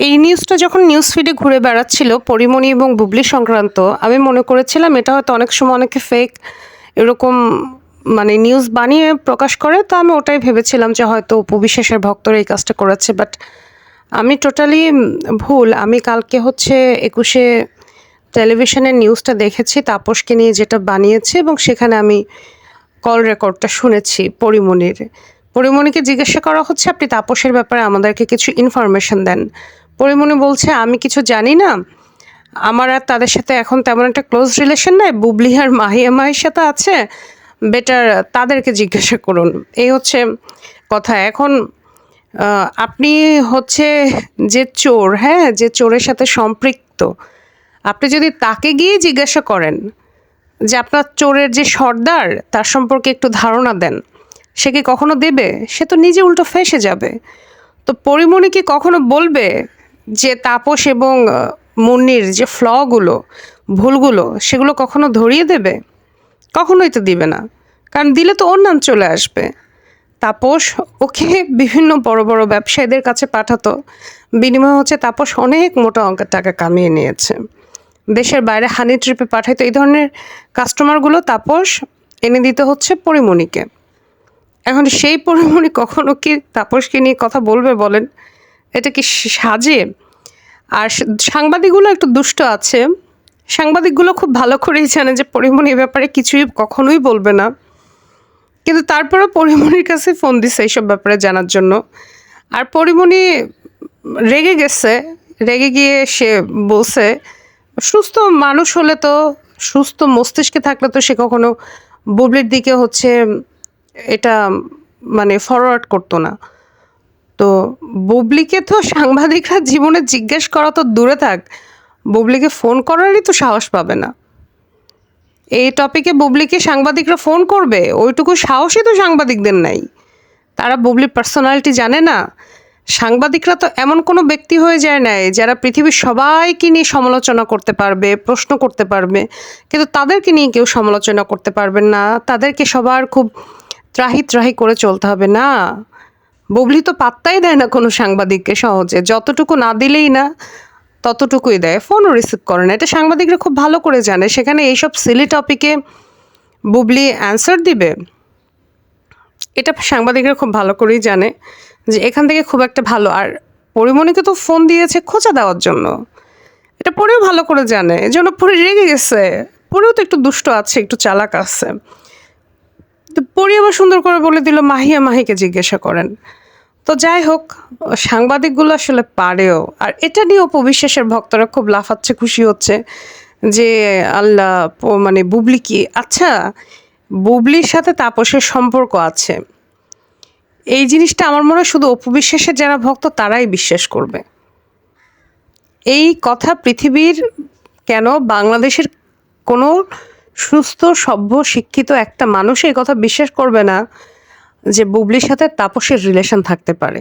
এই নিউজটা যখন নিউজ ফিডে ঘুরে বেড়াচ্ছিল পরিমণি এবং বুবলি সংক্রান্ত, আমি মনে করেছিলাম এটা হয়তো অনেক সময় অনেকে ফেক এরকম নিউজ বানিয়ে প্রকাশ করে। তো আমি ওটাই ভেবেছিলাম যে হয়তো অপু বিশ্বাসের ভক্তরা এই কাজটা করেছে, বাট আমি টোটালি ভুল। আমি কালকে 21-এ টেলিভিশনের নিউজটা দেখেছি, তাপসকে নিয়ে যেটা বানিয়েছে, এবং সেখানে আমি কল রেকর্ডটা শুনেছি পরিমণিকে জিজ্ঞাসা করা হচ্ছে, আপনি তাপসের ব্যাপারে আমাদেরকে কিছু ইনফরমেশন দেন। পরিমণি বলছে, আমি কিছু জানি না, আমার আর তাদের সাথে এখন তেমন একটা ক্লোজ রিলেশন নাই, বুবলি আর মাহির সাথে আছে, বেটার তাদেরকে জিজ্ঞাসা করুন। এই হচ্ছে কথা। এখন আপনি যে চোর, হ্যাঁ, যে চোরের সাথে সম্পৃক্ত, আপনি যদি তাকে গিয়ে জিজ্ঞাসা করেন যে আপনার চোরের যে সর্দার তার সম্পর্কে একটু ধারণা দেন, সে কি কখনো দেবে? সে তো নিজে উল্টো ফেঁসে যাবে। তো পরিমণি কি কখনো বলবে যে তাপস এবং মুন্নির যে ফ্লগুলো, ভুলগুলো, সেগুলো কখনো ধরিয়ে দেবে? কখনোই তো দিবে না, কারণ দিলে তো ওর নাম চলে আসবে। তাপস ওকে বিভিন্ন বড় বড় ব্যবসায়ীদের কাছে পাঠাতো, বিনিময়ে তাপস অনেক মোটা অঙ্কের টাকা কামিয়ে নিয়েছে। দেশের বাইরে হানি ট্রিপে পাঠাইতো। এই ধরনের কাস্টমারগুলো তাপস এনে দিতে পরিমণিকে। এখন সেই পরিমণি কখনো কি তাপসকে নিয়ে কথা বলবে বলেন? এটা কি সাজে? আর সাংবাদিকগুলো একটু দুষ্ট আছে। সাংবাদিকগুলো খুব ভালো করেই জানে যে পরিমণি এ ব্যাপারে কিছুই কখনোই বলবে না, কিন্তু তারপরেও পরিমণির কাছে ফোন দিছে এইসব ব্যাপারে জানার জন্য। আর পরিমণি রেগে গেছে, রেগে গিয়ে সে বলছে, সুস্থ মানুষ হলে তো, সুস্থ মস্তিষ্কে থাকলে তো সে কখনো বুবলির দিকে এটা ফরওয়ার্ড করতো না। তো বুবলিকে তো সাংবাদিকরা জীবনে জিজ্ঞেস করা তো দূরে থাক, বুবলিকে ফোন করারই তো সাহস পাবে না। এই টপিকে বুবলিকে সাংবাদিকরা ফোন করবে, ওইটুকু সাহসই তো সাংবাদিকদের নাই। তারা বুবলির পার্সোনালিটি জানে না। সাংবাদিকরা তো এমন কোনো ব্যক্তি হয়ে যায় নাই যারা পৃথিবীর সবাইকে নিয়ে সমালোচনা করতে পারবে, প্রশ্ন করতে পারবে, কিন্তু তাদেরকে নিয়ে কেউ সমালোচনা করতে পারবেন না। তাদেরকে সবার খুব ত্রাহি করে চলতে হবে না। বুবলি তো পাত্তাই দেয় না কোনো সাংবাদিককে সহজে, যতটুকু না দিলেই না ততটুকুই দেয়, ফোনও রিসিভ করে না। এটা সাংবাদিকরা খুব ভালো করে জানে। সেখানে এইসব সিলি টপিকে বুবলি অ্যান্সার দিবে, এটা সাংবাদিকরা খুব ভালো করেই জানে যে এখান থেকে খুব একটা ভালো। আর পরিমণিকে তো ফোন দিয়েছে খোঁচা দেওয়ার জন্য, এটা পরেও ভালো করে জানে, এজন্য পরে রেগে গেছে। পরেও তো একটু দুষ্ট আছে, একটু চালাক আছে। তো পরে আবার সুন্দর করে বলে দিল মাহিকে জিজ্ঞাসা করেন। তো যাই হোক, সাংবাদিকগুলো আসলে পারেও। আর এটা নিয়ে অপু বিশ্বাসের ভক্তরা খুব লাফাচ্ছে, খুশি হচ্ছে যে আল্লাহ, বুবলি কি, আচ্ছা বুবলির সাথে তাপসের সম্পর্ক আছে, এই জিনিসটা আমার মনে হয় শুধু অপু বিশ্বাসের যারা ভক্ত তারাই বিশ্বাস করবে। এই কথা পৃথিবীর কেন বাংলাদেশের কোনো সুস্থ সভ্য শিক্ষিত একটা মানুষ এই কথা বিশ্বাস করবে না যে বুবলির সাথে তাপসের রিলেশন থাকতে পারে।